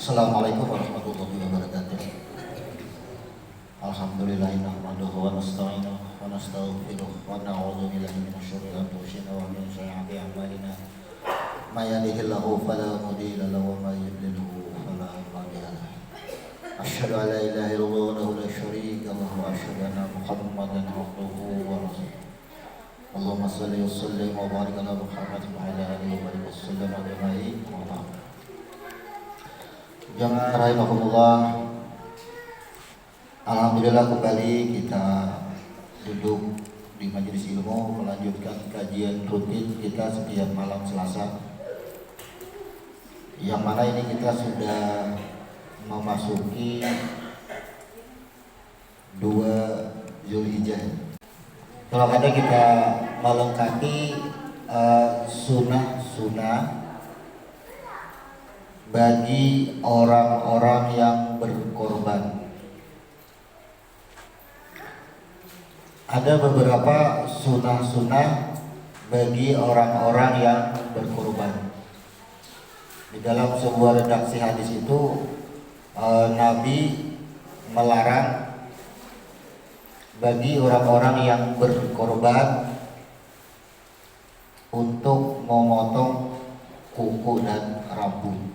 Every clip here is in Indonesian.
Assalamualaikum warahmatullahi wabarakatuh. Alhamdulillahi nahmaduhu wa nasta'inuhu wa nastaghfiruh wa na'udzu billahi min syururi anfusina wa min sayyiati a'malina. May yahdihillahu fala mudilla lahu wa may yudlilhu fala hadiya lahu. Asyhadu an la ilaha illallah wahdahu la syarika lahu wa asyhadu anna Muhammadan abduhu wa rasuluh. Allahumma shalli wa sallim wa barik ala Muhammad wa ala alihi wa sallam ajma'in. Jamaah rahimakumullah. Alhamdulillah kembali kita duduk di majelis ilmu melanjutkan kajian rutin kita setiap malam Selasa, yang mana ini kita sudah memasuki 2 Zulhijjah. Kalau ada kita melengkapi sunnah-sunnah bagi orang-orang yang berkorban. Ada beberapa sunnah-sunnah bagi orang-orang yang berkorban. Di dalam sebuah redaksi hadis itu Nabi melarang bagi orang-orang yang berkorban untuk memotong kuku dan rambut.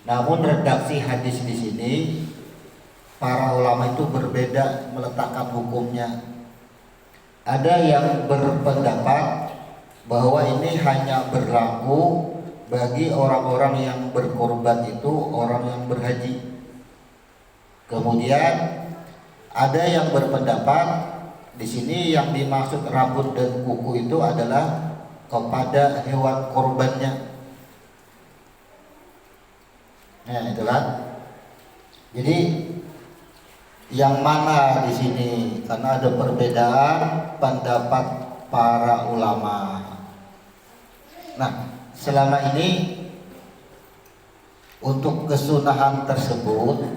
Namun redaksi hadis di sini para ulama itu berbeda meletakkan hukumnya. Ada yang berpendapat bahwa ini hanya berlaku bagi orang-orang yang berkorban itu orang yang berhaji. Kemudian ada yang berpendapat di sini yang dimaksud rambut dan kuku itu adalah kepada hewan korbannya. Nah, itu kan. Jadi yang mana di sini, karena ada perbedaan pendapat para ulama. Nah, selama ini untuk kesunahan tersebut,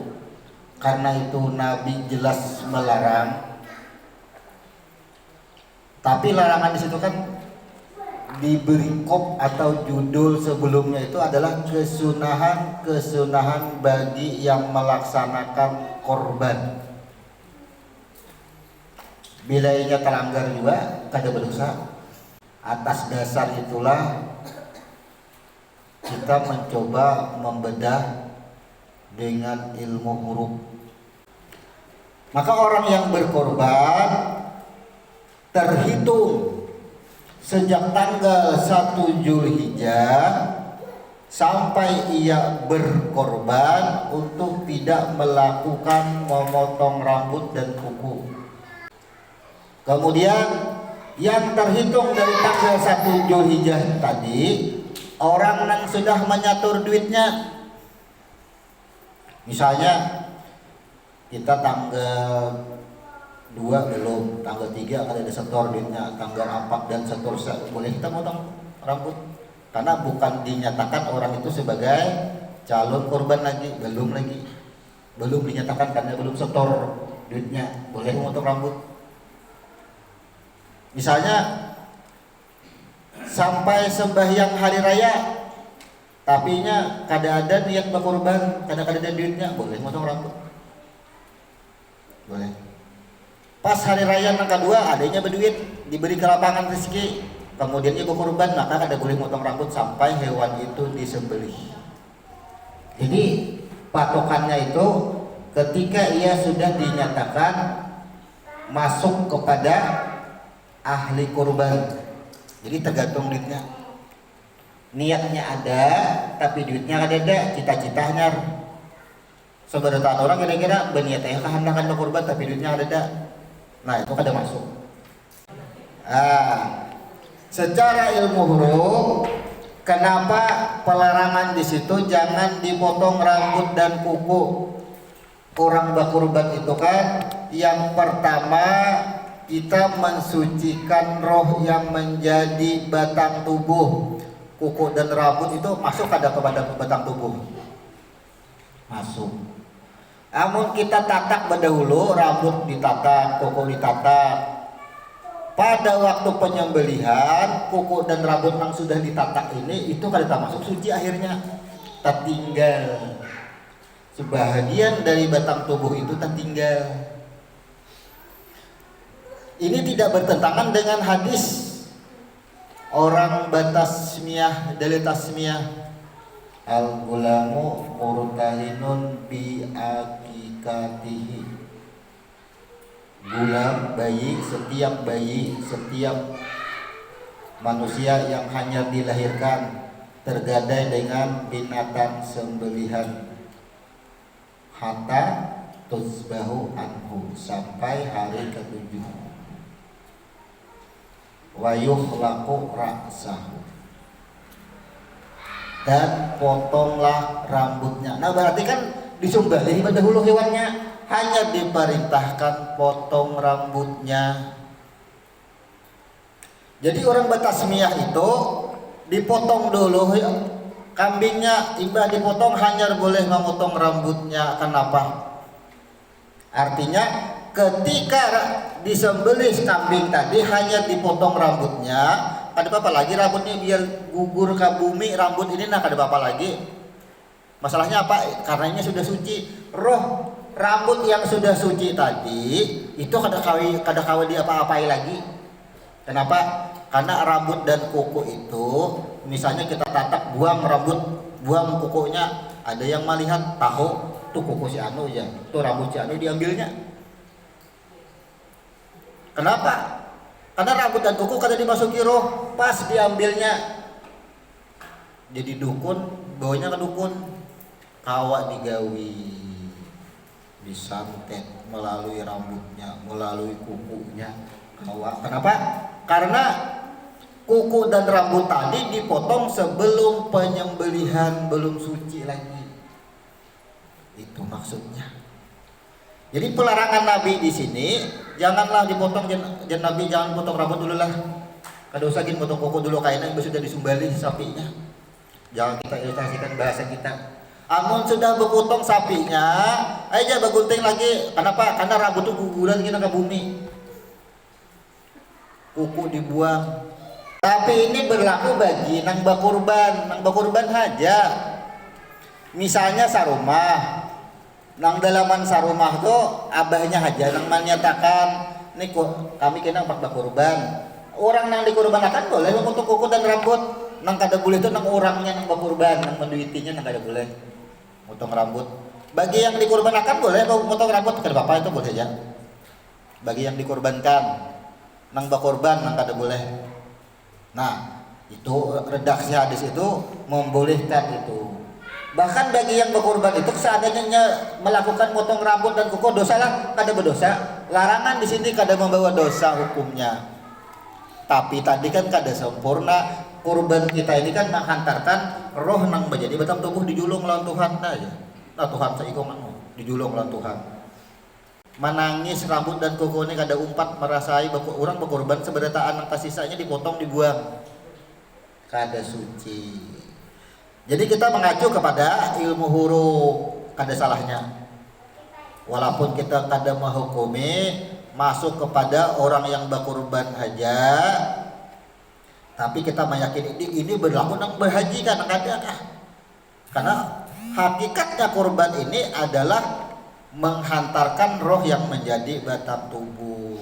karena itu Nabi jelas melarang, tapi larangan di situ kan diberi kop atau judul sebelumnya itu adalah kesunahan bagi yang melaksanakan korban. Bila ia terlanggar juga kada berdosa. Atas dasar itulah kita mencoba membedah dengan ilmu huruf. Maka orang yang berkorban terhitung sejak tanggal 1 Zulhijjah sampai ia berkorban untuk tidak melakukan memotong rambut dan kuku. Kemudian yang terhitung dari tanggal 1 Zulhijjah tadi, orang yang sudah menyatur duitnya. Misalnya kita tanggal 2 belum, tanggal 3 akan ada setor duitnya, tanggal 4 dan seterusnya boleh kita potong rambut, karena bukan dinyatakan orang itu sebagai calon korban lagi, belum dinyatakan karena belum setor duitnya, boleh memotong rambut. Misalnya sampai sembahyang hari raya tapi nya kada ada niat berkorban, kada ada duitnya, boleh memotong rambut, boleh. Pas hari raya yang kedua adanya berduit, diberi ke lapangan rezeki, kemudian ia berkorban, maka kada boleh motong rambut sampai hewan itu disembelih. Jadi patokannya itu ketika ia sudah dinyatakan masuk kepada ahli korban. Jadi tergantung duitnya. Niatnya ada tapi duitnya kada ada, cita-citanya. Sebenarnya orang kira-kira berniatnya kehendakan berkorban tapi duitnya ada. Nah, itu kada masuk. Secara ilmu huruf, kenapa pelarangan di situ jangan dipotong rambut dan kuku orang berkorban itu kan? Yang pertama, kita mensucikan roh yang menjadi batang tubuh. Kuku dan rambut itu masuk kada kepada batang tubuh? Masuk. Namun kita tatak berdahulu, rambut ditatak, kuku ditatak. Pada waktu penyembelihan, kuku dan rambut yang sudah ditatak ini itu kada masuk suci, akhirnya tertinggal. sebahagian dari batang tubuh itu tertinggal. Ini tidak bertentangan dengan hadis orang batasmiyah dalil tasmiyah al-gulamu murtahinun bi akikatihi. Gulam, bayi, setiap manusia yang hanya dilahirkan tergadai dengan binatang sembelihan hatta tusbahu anhu, sampai hari ketujuh. Wa yuhlaqu ra'sahu, dan potonglah rambutnya. Nah berarti kan disembelih dahulu hewannya, hanya diperintahkan potong rambutnya. Jadi orang Batasmiyah itu dipotong dulu kambingnya, ibadah dipotong hanya boleh memotong rambutnya. Kenapa? Artinya ketika disembelih kambing tadi hanya dipotong rambutnya, kada apa lagi rambutnya biar gugur ke bumi rambut ini, nah kada apa lagi. Masalahnya apa? Karena ini sudah suci. Roh rambut yang sudah suci tadi itu kada kawa dia apa-apai lagi. Kenapa? Karena rambut dan kuku itu, misalnya kita tatap buang rambut, buang kukunya, ada yang melihat tahu tuh kuku si anu ya, tuh rambut si anu diambilnya. Kenapa? Karena rambut dan kuku kada dimasuki roh, pas diambilnya jadi dukun, bawanya ke dukun, kawa digawi, disantet melalui rambutnya, melalui kukunya, kawa. Kenapa? Karena kuku dan rambut tadi dipotong sebelum penyembelihan, belum suci lagi. Itu maksudnya. Jadi pelarangan Nabi di sini, janganlah dipotong Nabi, jangan potong rambut dulu lah. Kada usah gini potong kuku dulu kayaknya sudah disembelih sapinya. Jangan kita ilustrasikan bahasa kita. Amun sudah berpotong sapinya, aja bagunting lagi. Kenapa? Karena rambut itu guguran gini ke bumi. Kuku dibuang. Tapi ini berlaku bagi nang bakurban aja. Misalnya sarumah. Nang dalaman sarumah tuh abahnya aja nang menyatakan nih kami kena empat kurban. Orang nang dikurbankan boleh memotong kuku dan rambut. Nang kada boleh tuh nang orangnya nang bakurban, nang menduitinya nang kada boleh motong rambut. Bagi yang dikurbankan boleh motong rambut, kada apa itu boleh ya. Bagi yang dikurbankan nang bakurban nang kada boleh. Nah, itu redaksi hadis itu membolehkan itu. Bahkan bagi yang berkorban itu seandainya melakukan potong rambut dan kuku dosa lah, kada berdosa. Larangan di sini kada membawa dosa hukumnya. Tapi tadi kan kada sempurna. Kurban kita ini kan menghantarkan roh nang menjadi batang tubuh dijulung lawan Tuhan aja. Nah Tuhan saiko manu dijulung lawan Tuhan. Menangis rambut dan kuku ini kada umpat merasai orang berkorban seberataan nang sisanya dipotong dibuang. Kada suci. Jadi kita mengacu kepada ilmu huruf, kada salahnya. Walaupun kita kada menghukumi masuk kepada orang yang berkurban haja, tapi kita meyakini ini berlaku nang berhaji kan kada kah? Karena hakikatnya kurban ini adalah menghantarkan roh yang menjadi batang tubuh.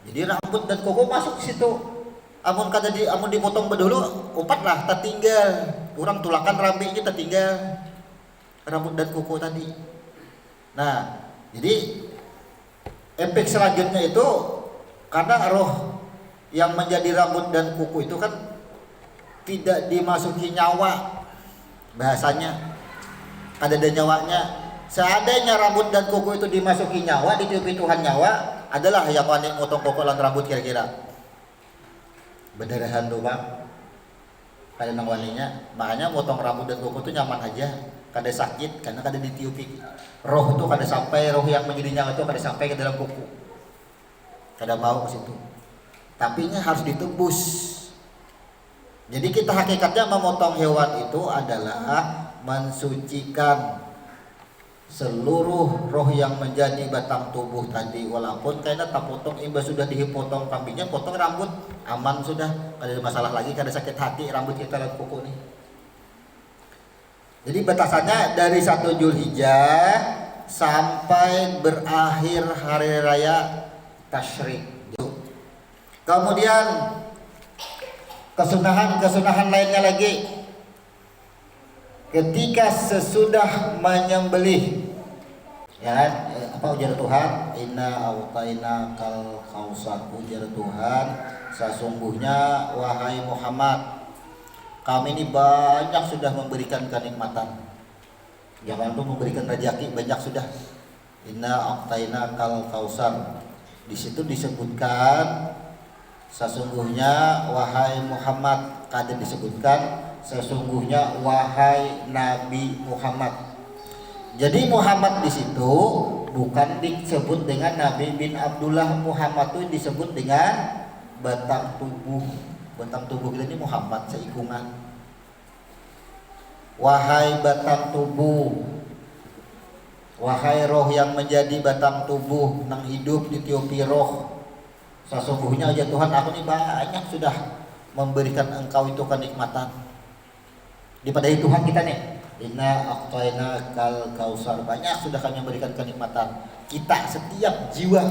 Jadi rambut dan kuku masuk ke situ. Amun dipotong bedulu, upatlah tertinggal. Orang tulakan rambutnya tertinggal rambut dan kuku tadi. Nah, jadi efek selanjutnya itu karena roh yang menjadi rambut dan kuku itu kan tidak dimasuki nyawa, bahasanya ada nyawanya. Seandainya rambut dan kuku itu dimasuki nyawa, ditiupi Tuhan nyawa, adalah yang panik motong kuku dan rambut kira-kira. Berdarahan tuh bang, kada nang waninya. Makanya motong rambut dan kuku itu nyaman aja, kada sakit karena kada ditiupi. Roh itu kada sampai, roh yang menjadi nyawa itu kada sampai ke dalam kuku, kada mau ke situ. Tapi ini harus ditebus. Jadi kita hakikatnya memotong hewan itu adalah mensucikan seluruh roh yang menjadi batang tubuh tadi. Walaupun kayaknya tak potong, imbas sudah dipotong kambingnya, potong rambut aman sudah, kada ada masalah lagi, kada sakit hati rambut kita dan kuku nih. Jadi batasannya dari 1 Zulhijjah sampai berakhir hari raya Tasyrik. Kemudian kesunahan lainnya lagi, ketika sesudah menyembelih, ya apa ujar Tuhan, inna a'taina kal kausar, ujar Tuhan sesungguhnya wahai Muhammad, kami ini banyak sudah memberikan kenikmatan. Jangan lupa memberikan rezeki, banyak sudah. Inna a'taina kal kausar. Di situ disebutkan sesungguhnya wahai Muhammad, kadang disebutkan sesungguhnya wahai Nabi Muhammad. Jadi Muhammad di situ bukan disebut dengan Nabi bin Abdullah. Muhammad itu disebut dengan batang tubuh. Batang tubuh kita ini Muhammad seikungan. Wahai batang tubuh, wahai roh yang menjadi batang tubuh nang hidup ditiupi roh, sesungguhnya aja Tuhan, aku ini banyak sudah memberikan engkau itu kenikmatan. Dipadai Tuhan kita nih, inna a'taina kal kausar, banyak sudah kami memberikan kenikmatan. Kita setiap jiwa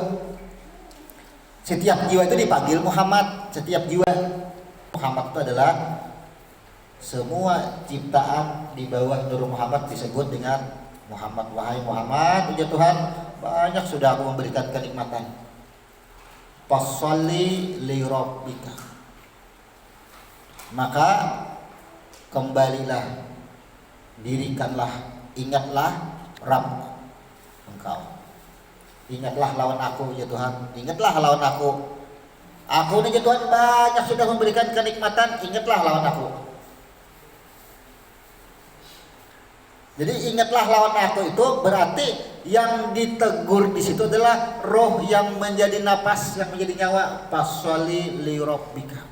itu dipanggil Muhammad. Setiap jiwa, Muhammad itu adalah semua ciptaan di bawah Nur Muhammad disebut dengan Muhammad. Wahai Muhammad, ujar Tuhan, banyak sudah aku memberikan kenikmatan. Fasholli li rabbika, maka kembalilah, dirikanlah, ingatlah Rabb engkau. Ingatlah lawan aku ya Tuhan, ingatlah lawan aku. Aku ini ya Tuhan banyak sudah memberikan kenikmatan, ingatlah lawan aku. Jadi ingatlah lawan aku itu berarti yang ditegur di situ adalah roh yang menjadi napas, yang menjadi nyawa. Fasholli li rabbika,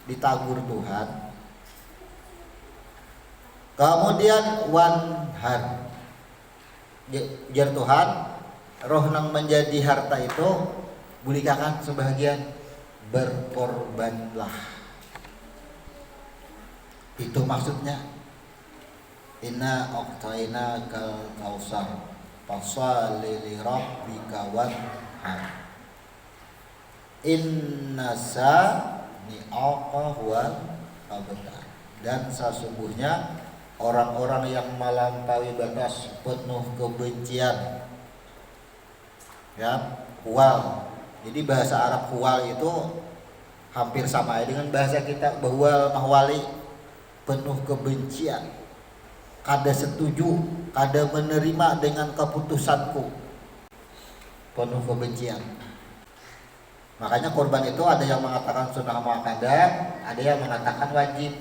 ditagur Tuhan. Kemudian wanhar, jar Tuhan, roh yang menjadi harta itu bulikakan sebahagian, berkorbanlah. Itu maksudnya. Inna a'taina kal kausar fasholli li rabbika wanhar inna sani'aka huwal abtar. Dan sesungguhnya orang-orang yang melampaui batas penuh kebencian, ya, huwal. Jadi bahasa Arab huwal itu hampir sama dengan bahasa kita bahwal mahwali, penuh kebencian. Kada setuju, kada menerima dengan keputusanku, penuh kebencian. Makanya korban itu ada yang mengatakan sunnah muakkadah, ada yang mengatakan wajib.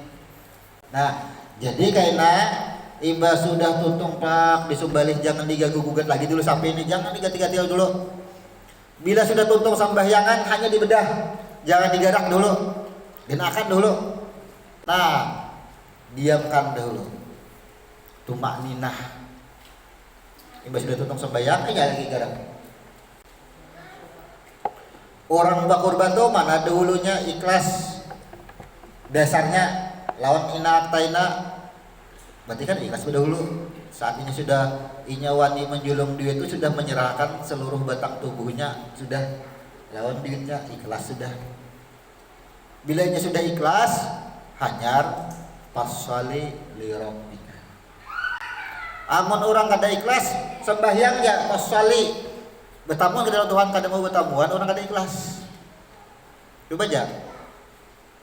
Nah, jadi karena iba sudah tuntung pak disembelih, jangan diganggu gugat lagi dulu sapi ini, jangan diganti-ganti dulu. Bila sudah tuntung sembahyangan hanya dibedah, jangan digarak dulu, dinakan dulu. Nah, diamkan dahulu. Tumak ninah. Iba sudah tuntung sembahyang, ya lagi garam. Orang berkorban tuh mana dahulunya ikhlas. Dasarnya lawan ina aktaina, berarti kan ikhlas dahulu. Saat ini sudah inyawani menjulung duit itu sudah menyerahkan seluruh batang tubuhnya, sudah lawan duitnya ikhlas sudah. Bila ini sudah ikhlas, hanyar fasholli li rabbika. Amun orang kada ikhlas sembahyang ya fasholli, bertamuan ke dalam Tuhan kada mau bertamuan, orang kada ikhlas. Coba aja.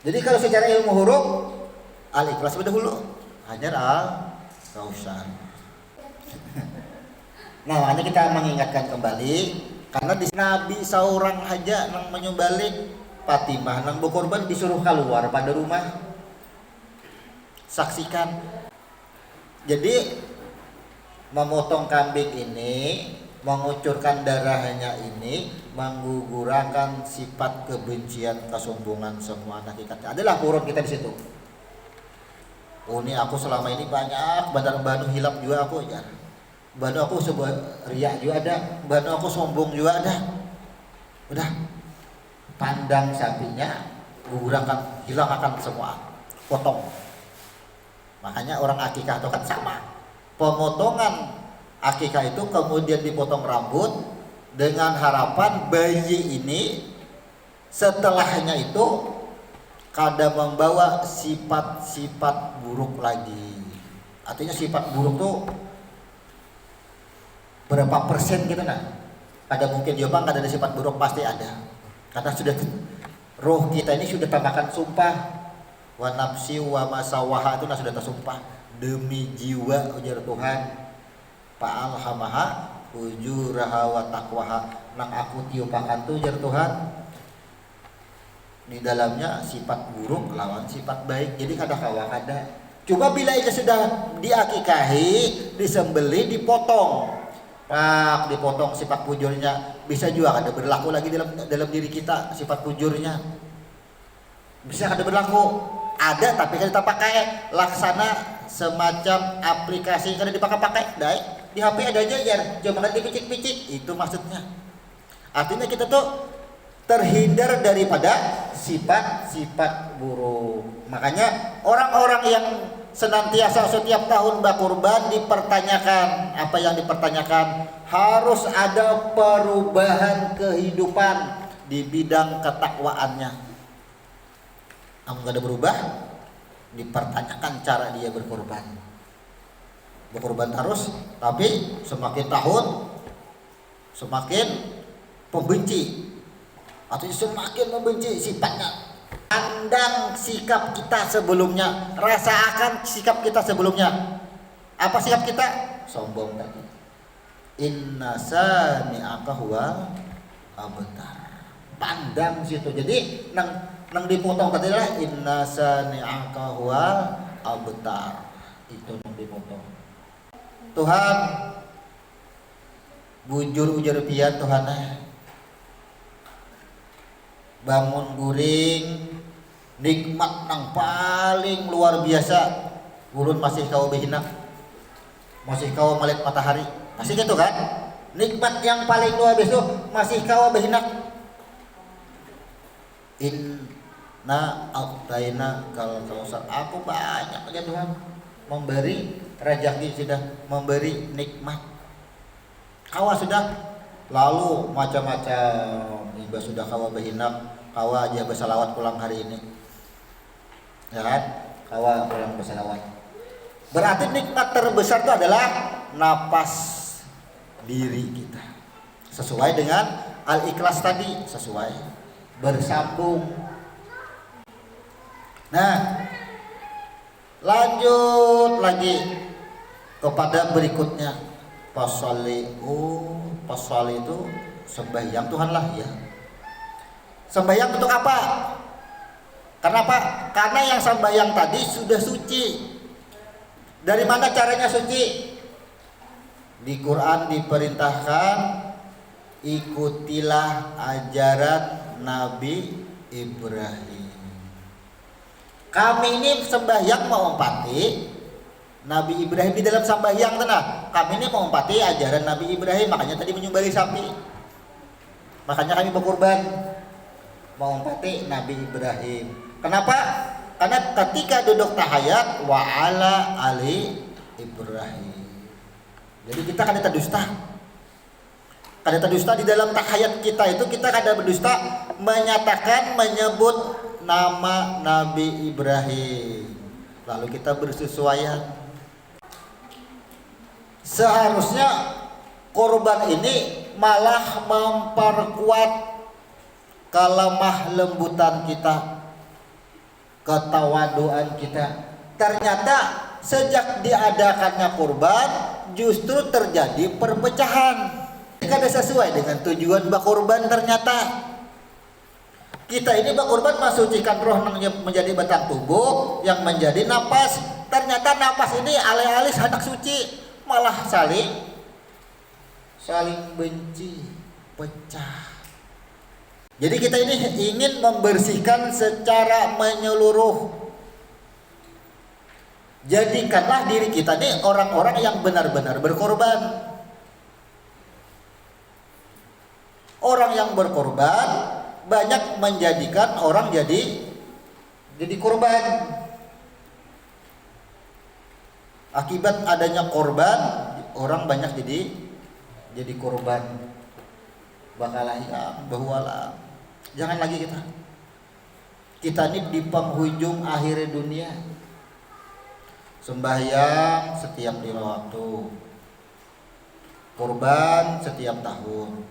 Jadi kalau secara ilmu huruf al ikhlas berdahulu, hajar al kausar. Nah, makanya kita mengingatkan kembali karena di Nabi seorang aja nang menyembelih Fatimah nang berkorban disuruh keluar pada rumah. Saksikan. Jadi memotong kambing ini, mengucurkan darahnya ini, menggugurkan sifat kebencian, kesombongan semua hakikatnya. Adalah urut kita di situ. Oh, ini aku selama ini banyak banu hilap juga aku ya. Banu aku sebuah riak juga ada, banu aku sombong juga ada. Udah pandang sapinya, gugurkan, hilangkan semua, potong. Makanya orang akikah itu kan sama. pemotongan akikah itu kemudian dipotong rambut dengan harapan bayi ini setelahnya itu kada membawa sifat-sifat buruk lagi. Artinya sifat buruk tuh berapa persen gitu nah. Ada mungkin jawaban kada ada sifat buruk, pasti ada. Karena sudah roh kita ini sudah tambahkan sumpah wa nafsi wa masawaha itu nah sudah tersumpah demi jiwa ujar Tuhan fa'alhamaha ujuraha wa taqwaha nang aku tiupakan tuh ujar Tuhan di dalamnya sifat buruk lawan sifat baik. Jadi kada kawa kada. Coba bila itu sudah diakikahi, disembeli, dipotong. Pak, dipotong sifat pujurnya, bisa juga kada berlaku lagi dalam diri kita sifat pujurnya. Bisa kada berlaku. Ada tapi kada kita pakai. Laksana semacam aplikasi kada dipakai-pakai. Dai, di HP ada aja ya, cuma kada dipicik-picik. Itu maksudnya. Artinya kita tuh terhindar daripada sifat-sifat buruk. Makanya orang-orang yang senantiasa setiap tahun berkurban dipertanyakan, apa yang dipertanyakan? Harus ada perubahan kehidupan di bidang ketakwaannya. Namun gak ada berubah, dipertanyakan cara dia berkorban. Berkorban terus, tapi semakin tahun semakin pembenci atau semakin membenci sifatnya. Pandang sikap kita sebelumnya, rasakan sikap kita sebelumnya. Apa sikap kita? Sombong tadi. Inna sami'aka huwa abtar. Pandang situ. Jadi nang dipotong tadi lah inna sami'aka huwa abtar. Itu nang dipotong. Tuhan bujur ujar pian Tuhan bangun guring nikmat nang paling luar biasa ulun masih kau behina masih kau melihat matahari masih gitu kan nikmat yang paling luar biasa masih kau behina inna a'taina kal kausar aku banyak ya Tuhan memberi rezeki sudah memberi nikmat kawa sudah lalu macam-macam iba sudah kawa behinak kawa aja bersalawat pulang hari ini ya kan kawa pulang bersalawat berarti nikmat terbesar itu adalah napas diri kita sesuai dengan al-ikhlas tadi sesuai bersambung. Nah lanjut lagi kepada berikutnya pasali itu sembahyang Tuhan lah ya. Sembahyang untuk apa? Karena apa? Karena yang sembahyang tadi sudah suci. Dari mana caranya suci? Di Quran diperintahkan ikutilah ajaran Nabi Ibrahim. Kami ini sembahyang mau empati Nabi Ibrahim di dalam sembahyang tenang. Kami ini mengumpati ajaran Nabi Ibrahim, makanya tadi menyembelih sapi. Makanya kami berkurban mengumpati Nabi Ibrahim. Kenapa? Karena ketika duduk tahiyat wa ala ali Ibrahim. Jadi kita kada terdusta. Kada terdusta di dalam tahiyat kita itu kita kada berdusta menyatakan menyebut nama Nabi Ibrahim. Lalu kita bersesuaian. Seharusnya korban ini malah memperkuat kelemah lembutan kita, ketawaduan kita. Ternyata sejak diadakannya kurban justru terjadi perpecahan. Kada sesuai dengan tujuan berkorban ternyata. Kita ini berkorban mensucikan roh menjadi batang tubuh yang menjadi napas. Ternyata napas ini alih-alih hendak suci malah saling benci, pecah. Jadi kita ini ingin membersihkan secara menyeluruh. Jadikanlah diri kita ini orang-orang yang benar-benar berkorban. Orang yang berkorban banyak menjadikan orang jadi korban. Akibat adanya korban, orang banyak jadi korban. Bakalah ya bahwa jangan lagi kita ini di penghujung akhir dunia. Sembahyang setiap 5 waktu, kurban setiap tahun,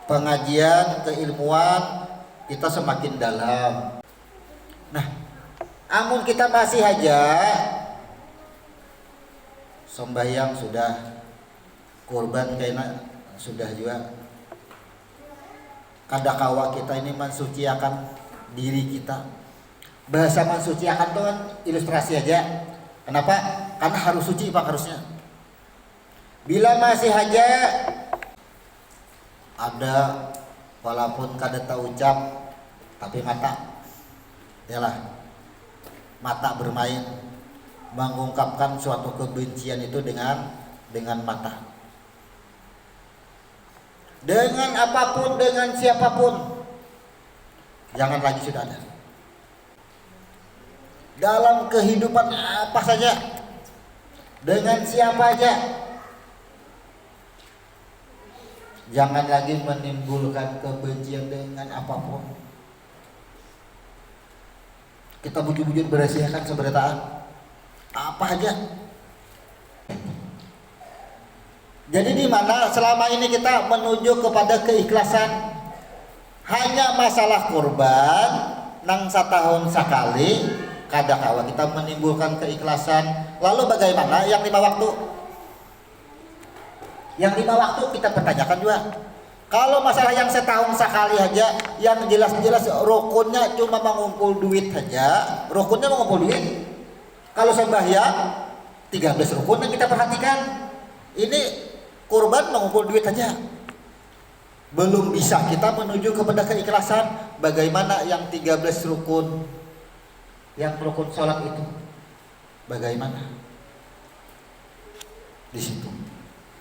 pengajian keilmuan kita semakin dalam. Nah, amun kita masih aja sembahyang sudah, kurban kayaknya sudah juga, kadakawa kita ini mensuciakan diri kita. Bahasa mensuciakan itu kan ilustrasi aja. Kenapa? Karena harus suci Pak harusnya. Bila masih aja ada walaupun kada tahu ucap tapi mata, yalah, mata bermain mengungkapkan suatu kebencian itu dengan mata. Dengan apapun, dengan siapapun, jangan lagi sudah ada. Dalam kehidupan apa saja, dengan siapa aja, jangan lagi menimbulkan kebencian dengan apapun. Kita bujur-bujur berasiakan seberataan apa aja. Jadi di mana selama ini kita menuju kepada keikhlasan, hanya masalah kurban nang setahun sekali, kadakawa kita menimbulkan keikhlasan. Lalu bagaimana yang 5 waktu? Yang 5 waktu kita pertanyakan juga. Kalau masalah yang setahun sekali aja, yang jelas-jelas rukunnya cuma mengumpul duit aja, rukunnya mengumpul duit. Kalau sembahyang 13 rukun yang kita perhatikan. Ini kurban mengumpul duit aja, belum bisa kita menuju kepada keikhlasan. Bagaimana yang 13 rukun, yang rukun sholat itu, bagaimana di situ?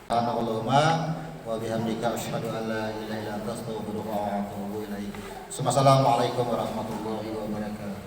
Allahumma wa bihamdika asyhadu an la ilaha illa anta astaghfiruka wa atubu ilaik. Assalamualaikum warahmatullahi wabarakatuh.